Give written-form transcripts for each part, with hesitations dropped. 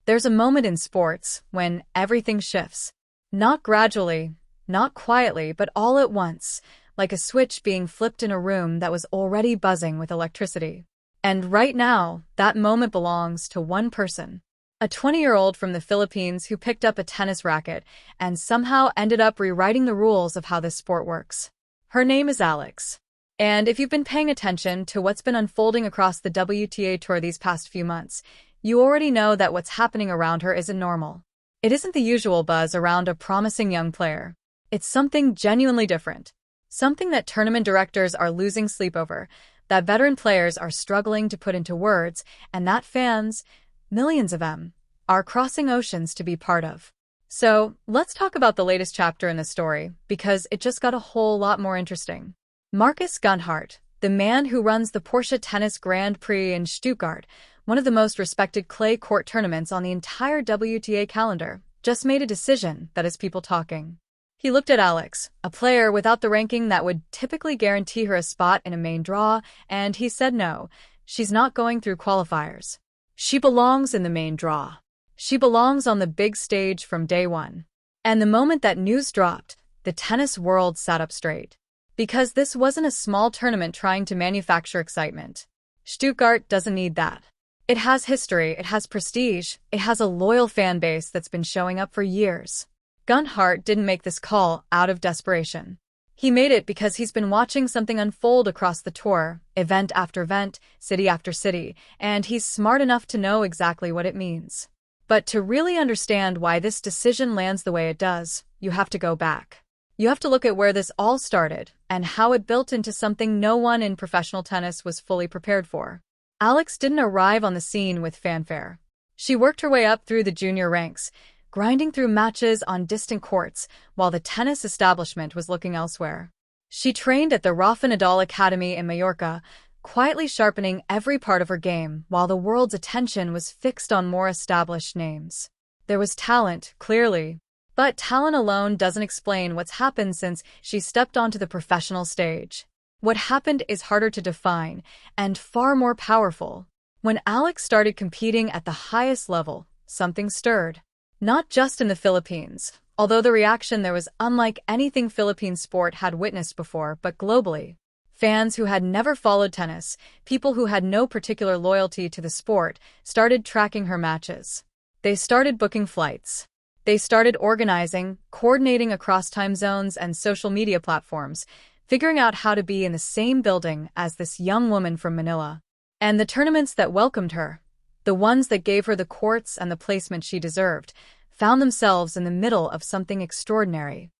There's a moment in sports when everything shifts. Not gradually, not quietly, but all at once, like a switch being flipped in a room that was already buzzing with electricity. And right now, that moment belongs to one person. A 20-year-old from the Philippines who picked up a tennis racket and somehow ended up rewriting the rules of how this sport works. Her name is Alex. And if you've been paying attention to what's been unfolding across the WTA Tour these past few months, you already know that what's happening around her isn't normal. It isn't the usual buzz around a promising young player. It's something genuinely different. Something that tournament directors are losing sleep over, that veteran players are struggling to put into words, and that fans, millions of them, are crossing oceans to be part of. So, let's talk about the latest chapter in the story, because it just got a whole lot more interesting. Markus Günthardt, the man who runs the Porsche Tennis Grand Prix in Stuttgart, one of the most respected clay court tournaments on the entire WTA calendar, just made a decision that has people talking. He looked at Alex, a player without the ranking that would typically guarantee her a spot in a main draw, and he said no, she's not going through qualifiers. She belongs in the main draw. She belongs on the big stage from day one. And the moment that news dropped, the tennis world sat up straight. Because this wasn't a small tournament trying to manufacture excitement. Stuttgart doesn't need that. It has history, it has prestige, it has a loyal fan base that's been showing up for years. Günthardt didn't make this call out of desperation. He made it because he's been watching something unfold across the tour, event after event, city after city, and he's smart enough to know exactly what it means. But to really understand why this decision lands the way it does, you have to go back. You have to look at where this all started and how it built into something no one in professional tennis was fully prepared for. Alex didn't arrive on the scene with fanfare. She worked her way up through the junior ranks, grinding through matches on distant courts while the tennis establishment was looking elsewhere. She trained at the Rafa Nadal Academy in Mallorca, quietly sharpening every part of her game while the world's attention was fixed on more established names. There was talent, clearly. But talent alone doesn't explain what's happened since she stepped onto the professional stage. What happened is harder to define and far more powerful. When Alex started competing at the highest level, something stirred. Not just in the Philippines, although the reaction there was unlike anything Philippine sport had witnessed before, but globally. Fans who had never followed tennis, people who had no particular loyalty to the sport, started tracking her matches. They started booking flights. They started organizing, coordinating across time zones and social media platforms, figuring out how to be in the same building as this young woman from Manila. And the tournaments that welcomed her, the ones that gave her the courts and the placement she deserved, found themselves in the middle of something extraordinary.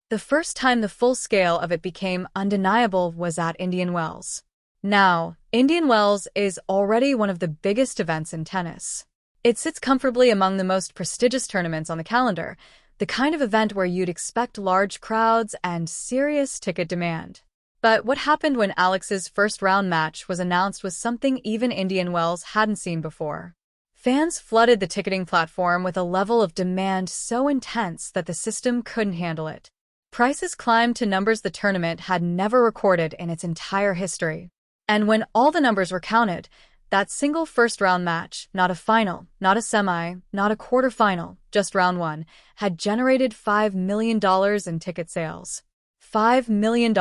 The first time the full scale of it became undeniable was at Indian Wells. Now, Indian Wells is already one of the biggest events in tennis. It sits comfortably among the most prestigious tournaments on the calendar, the kind of event where you'd expect large crowds and serious ticket demand. But what happened when Alex's first-round match was announced was something even Indian Wells hadn't seen before. Fans flooded the ticketing platform with a level of demand so intense that the system couldn't handle it. Prices climbed to numbers the tournament had never recorded in its entire history. And when all the numbers were counted, that single first-round match, not a final, not a semi, not a quarterfinal, just round one, had generated $5 million in ticket sales. $5 million.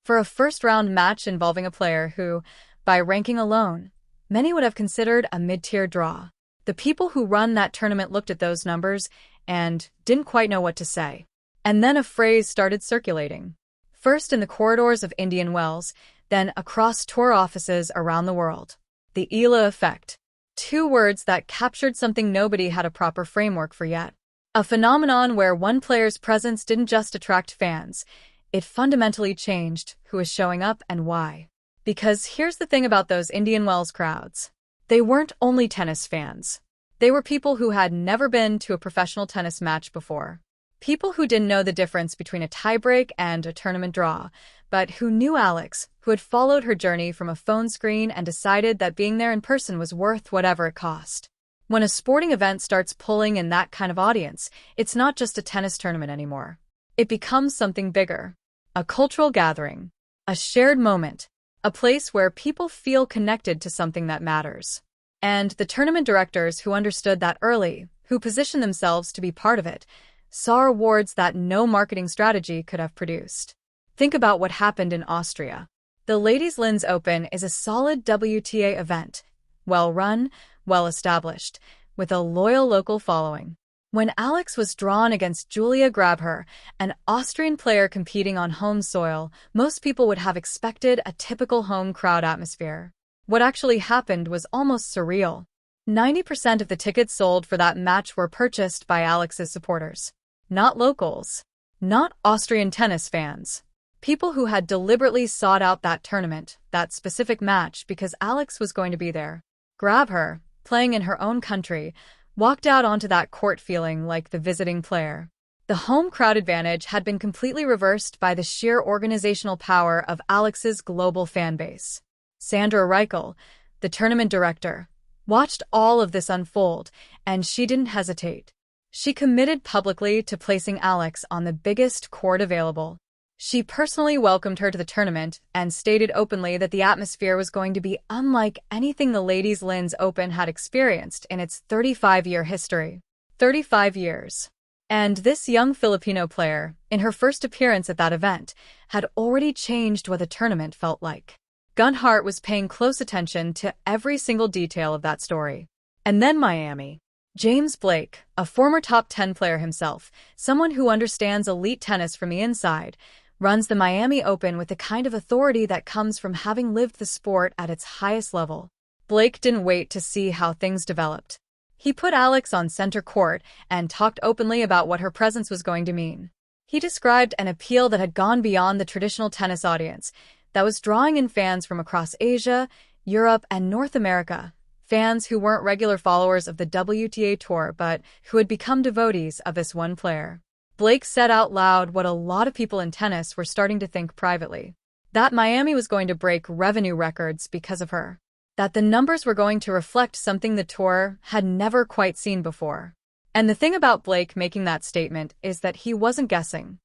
For a first-round match involving a player who, by ranking alone, many would have considered a mid-tier draw. The people who run that tournament looked at those numbers and didn't quite know what to say. And then a phrase started circulating. First in the corridors of Indian Wells, then across tour offices around the world. The Eala effect. Two words that captured something nobody had a proper framework for yet. A phenomenon where one player's presence didn't just attract fans, it fundamentally changed who was showing up and why. Because here's the thing about those Indian Wells crowds. They weren't only tennis fans. They were people who had never been to a professional tennis match before. People who didn't know the difference between a tiebreak and a tournament draw, but who knew Alex, who had followed her journey from a phone screen and decided that being there in person was worth whatever it cost. When a sporting event starts pulling in that kind of audience, it's not just a tennis tournament anymore. It becomes something bigger. A cultural gathering. A shared moment. A place where people feel connected to something that matters. And the tournament directors who understood that early, who positioned themselves to be part of it, saw rewards that no marketing strategy could have produced. Think about what happened in Austria. The Ladies' Linz Open is a solid WTA event, well-run, well-established, with a loyal local following. When Alex was drawn against Julia Grabher, an Austrian player competing on home soil, most people would have expected a typical home crowd atmosphere. What actually happened was almost surreal. 90% of the tickets sold for that match were purchased by Alex's supporters. Not locals. Not Austrian tennis fans. People who had deliberately sought out that tournament, that specific match, because Alex was going to be there. Grabher, playing in her own country, walked out onto that court feeling like the visiting player. The home crowd advantage had been completely reversed by the sheer organizational power of Alex's global fan base. Sandra Reichel, the tournament director, watched all of this unfold, and she didn't hesitate. She committed publicly to placing Alex on the biggest court available. She personally welcomed her to the tournament and stated openly that the atmosphere was going to be unlike anything the Ladies' Linz Open had experienced in its 35-year history. 35 years. And this young Filipino player, in her first appearance at that event, had already changed what the tournament felt like. Günthardt was paying close attention to every single detail of that story. And then Miami. James Blake, a former top 10 player himself, someone who understands elite tennis from the inside, runs the Miami Open with the kind of authority that comes from having lived the sport at its highest level. Blake didn't wait to see how things developed. He put Alex on center court and talked openly about what her presence was going to mean. He described an appeal that had gone beyond the traditional tennis audience, that was drawing in fans from across Asia, Europe, and North America, fans who weren't regular followers of the WTA Tour but who had become devotees of this one player. Blake said out loud what a lot of people in tennis were starting to think privately. That Miami was going to break revenue records because of her. That the numbers were going to reflect something the tour had never quite seen before. And the thing about Blake making that statement is that he wasn't guessing.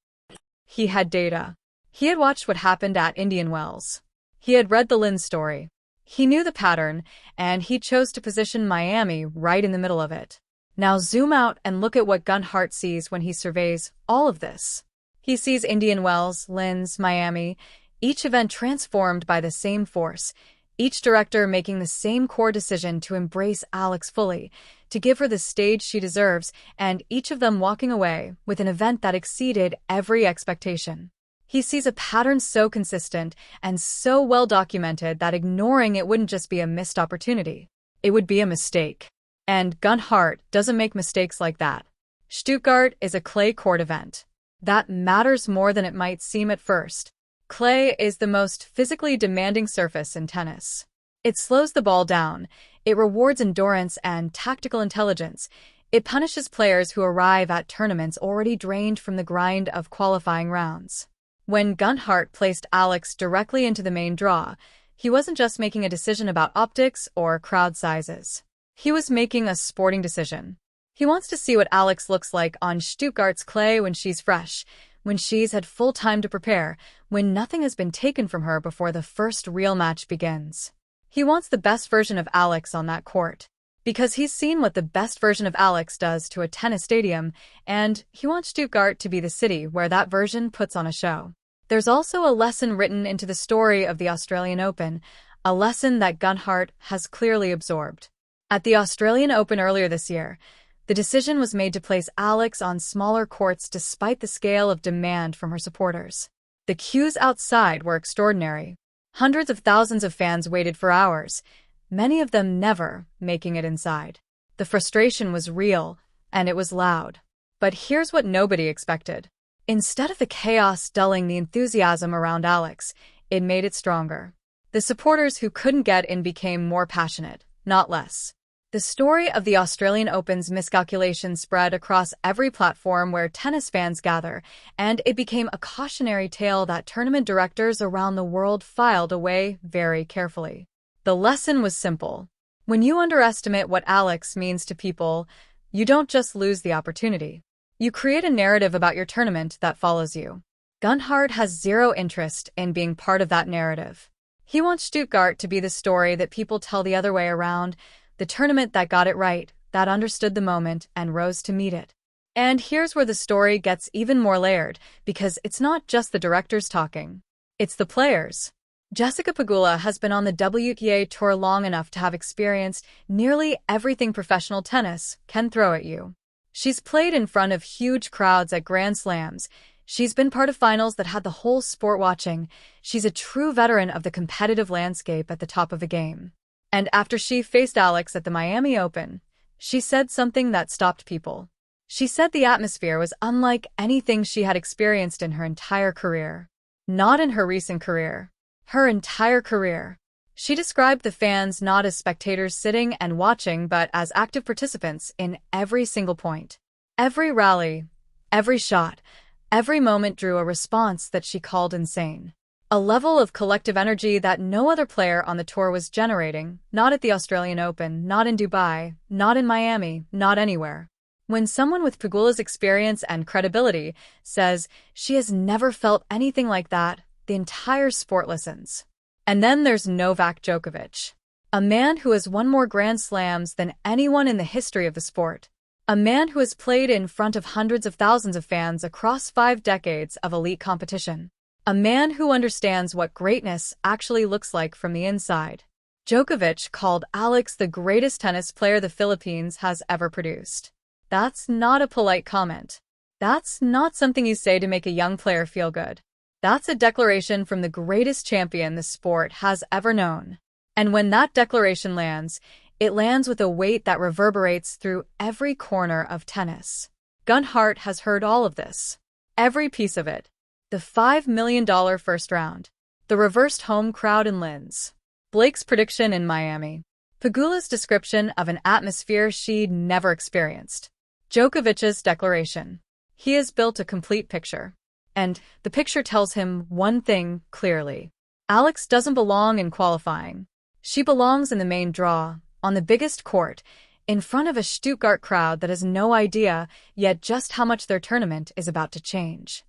He had data. He had watched what happened at Indian Wells. He had read the Linz story. He knew the pattern, and he chose to position Miami right in the middle of it. Now zoom out and look at what Günthardt sees when he surveys all of this. He sees Indian Wells, Linz, Miami, each event transformed by the same force, each director making the same core decision to embrace Alex fully, to give her the stage she deserves, and each of them walking away with an event that exceeded every expectation. He sees a pattern so consistent and so well documented that ignoring it wouldn't just be a missed opportunity. It would be a mistake. And Günthardt doesn't make mistakes like that. Stuttgart is a clay court event. That matters more than it might seem at first. Clay is the most physically demanding surface in tennis. It slows the ball down. It rewards endurance and tactical intelligence. It punishes players who arrive at tournaments already drained from the grind of qualifying rounds. When Günthardt placed Alex directly into the main draw, he wasn't just making a decision about optics or crowd sizes. He was making a sporting decision. He wants to see what Alex looks like on Stuttgart's clay when she's fresh, when she's had full time to prepare, when nothing has been taken from her before the first real match begins. He wants the best version of Alex on that court, because he's seen what the best version of Alex does to a tennis stadium, and he wants Stuttgart to be the city where that version puts on a show. There's also a lesson written into the story of the Australian Open, a lesson that Günthardt has clearly absorbed. At the Australian Open earlier this year, the decision was made to place Alex on smaller courts despite the scale of demand from her supporters. The queues outside were extraordinary. Hundreds of thousands of fans waited for hours, many of them never making it inside. The frustration was real, and it was loud. But here's what nobody expected. Instead of the chaos dulling the enthusiasm around Alex, it made it stronger. The supporters who couldn't get in became more passionate, not less. The story of the Australian Open's miscalculation spread across every platform where tennis fans gather, and it became a cautionary tale that tournament directors around the world filed away very carefully. The lesson was simple. When you underestimate what Alex means to people, you don't just lose the opportunity. You create a narrative about your tournament that follows you. Günthardt has zero interest in being part of that narrative. He wants Stuttgart to be the story that people tell the other way around, the tournament that got it right, that understood the moment and rose to meet it. And here's where the story gets even more layered, because it's not just the directors talking. It's the players. Jessica Pegula has been on the WTA Tour long enough to have experienced nearly everything professional tennis can throw at you. She's played in front of huge crowds at Grand Slams. She's been part of finals that had the whole sport watching. She's a true veteran of the competitive landscape at the top of the game. And after she faced Alex at the Miami Open, she said something that stopped people. She said the atmosphere was unlike anything she had experienced in her entire career. Not in her recent career. Her entire career. She described the fans not as spectators sitting and watching, but as active participants in every single point. Every rally, every shot, every moment drew a response that she called insane. A level of collective energy that no other player on the tour was generating, not at the Australian Open, not in Dubai, not in Miami, not anywhere. When someone with Pegula's experience and credibility says she has never felt anything like that, the entire sport listens. And then there's Novak Djokovic, a man who has won more Grand Slams than anyone in the history of the sport. A man who has played in front of hundreds of thousands of fans across 5 decades of elite competition. A man who understands what greatness actually looks like from the inside. Djokovic called Alex the greatest tennis player the Philippines has ever produced. That's not a polite comment. That's not something you say to make a young player feel good. That's a declaration from the greatest champion the sport has ever known. And when that declaration lands, it lands with a weight that reverberates through every corner of tennis. Günthardt has heard all of this. Every piece of it. The $5 million first round. The reversed home crowd in Linz. Blake's prediction in Miami. Pegula's description of an atmosphere she'd never experienced. Djokovic's declaration. He has built a complete picture. And the picture tells him one thing clearly. Alex doesn't belong in qualifying. She belongs in the main draw, on the biggest court, in front of a Stuttgart crowd that has no idea yet just how much their tournament is about to change.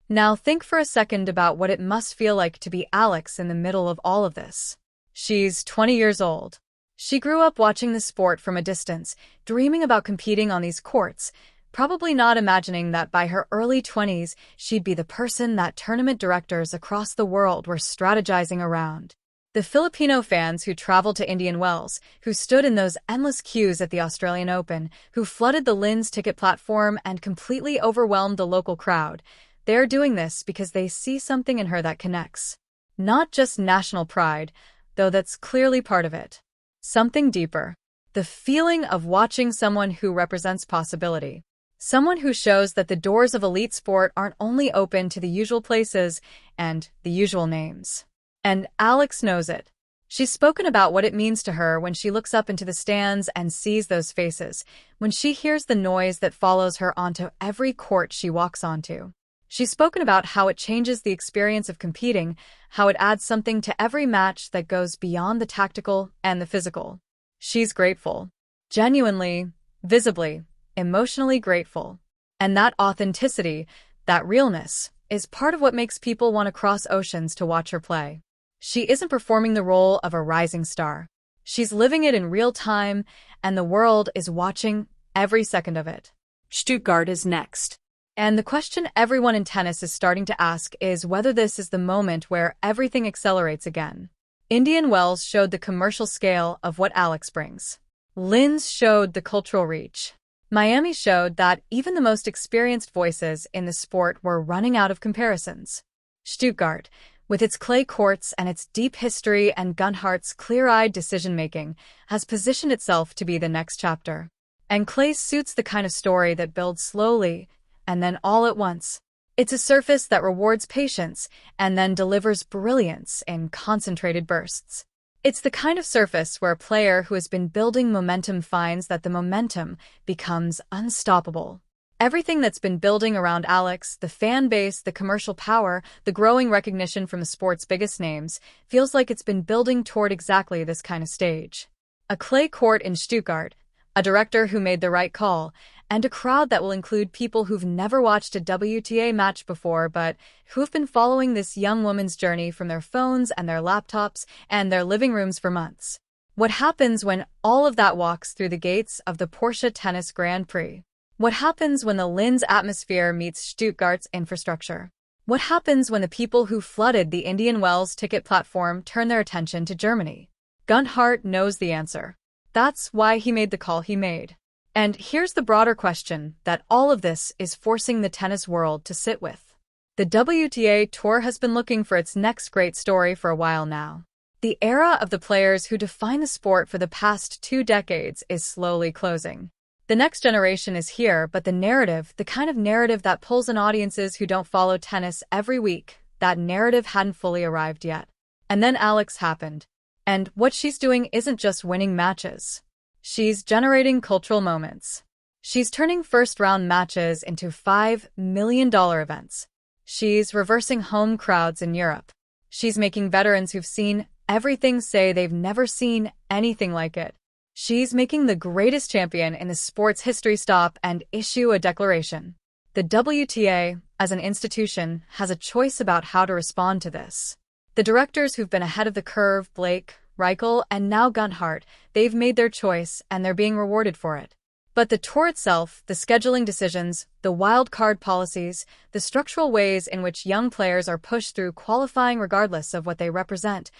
Now think for a second about what it must feel like to be Alex in the middle of all of this. She's 20 years old. She grew up watching the sport from a distance, dreaming about competing on these courts, probably not imagining that by her early 20s, she'd be the person that tournament directors across the world were strategizing around. The Filipino fans who traveled to Indian Wells, who stood in those endless queues at the Australian Open, who flooded the Linz ticket platform and completely overwhelmed the local crowd, they're doing this because they see something in her that connects. Not just national pride, though that's clearly part of it. Something deeper. The feeling of watching someone who represents possibility. Someone who shows that the doors of elite sport aren't only open to the usual places and the usual names. And Alex knows it. She's spoken about what it means to her when she looks up into the stands and sees those faces, when she hears the noise that follows her onto every court she walks onto. She's spoken about how it changes the experience of competing, how it adds something to every match that goes beyond the tactical and the physical. She's grateful. Genuinely, visibly, emotionally grateful. And that authenticity, that realness, is part of what makes people want to cross oceans to watch her play. She isn't performing the role of a rising star. She's living it in real time, and the world is watching every second of it. Stuttgart is next. And the question everyone in tennis is starting to ask is whether this is the moment where everything accelerates again. Indian Wells showed the commercial scale of what Alex brings. Linz showed the cultural reach. Miami showed that even the most experienced voices in the sport were running out of comparisons. Stuttgart, with its clay courts and its deep history and Günthardt's clear-eyed decision-making, has positioned itself to be the next chapter. And clay suits the kind of story that builds slowly, and then all at once. It's a surface that rewards patience and then delivers brilliance in concentrated bursts. It's the kind of surface where a player who has been building momentum finds that the momentum becomes unstoppable. Everything that's been building around Alex, the fan base, the commercial power, the growing recognition from the sport's biggest names, feels like it's been building toward exactly this kind of stage. A clay court in Stuttgart, a director who made the right call, and a crowd that will include people who've never watched a WTA match before but who've been following this young woman's journey from their phones and their laptops and their living rooms for months. What happens when all of that walks through the gates of the Porsche Tennis Grand Prix? What happens when the Linz atmosphere meets Stuttgart's infrastructure? What happens when the people who flooded the Indian Wells ticket platform turn their attention to Germany? Günthardt knows the answer. That's why he made the call he made. And here's the broader question that all of this is forcing the tennis world to sit with. The WTA Tour has been looking for its next great story for a while now. The era of the players who define the sport for the past 2 decades is slowly closing. The next generation is here, but the narrative, the kind of narrative that pulls in audiences who don't follow tennis every week, that narrative hadn't fully arrived yet. And then Alex happened. And what she's doing isn't just winning matches. She's generating cultural moments. She's turning first-round matches into $5 million events. She's reversing home crowds in Europe. She's making veterans who've seen everything say they've never seen anything like it. She's making the greatest champion in the sport's history stop and issue a declaration. The WTA, as an institution, has a choice about how to respond to this. The directors who've been ahead of the curve, Blake, Reichel, and now Günthardt, they've made their choice and they're being rewarded for it. But the tour itself, the scheduling decisions, the wild card policies, the structural ways in which young players are pushed through qualifying regardless of what they represent,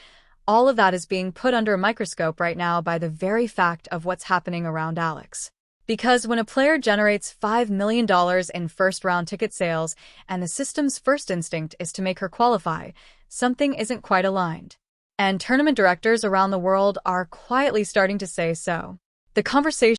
all of that is being put under a microscope right now by the very fact of what's happening around Alex. Because when a player generates $5 million in first-round ticket sales and the system's first instinct is to make her qualify, something isn't quite aligned. And tournament directors around the world are quietly starting to say so. The conversation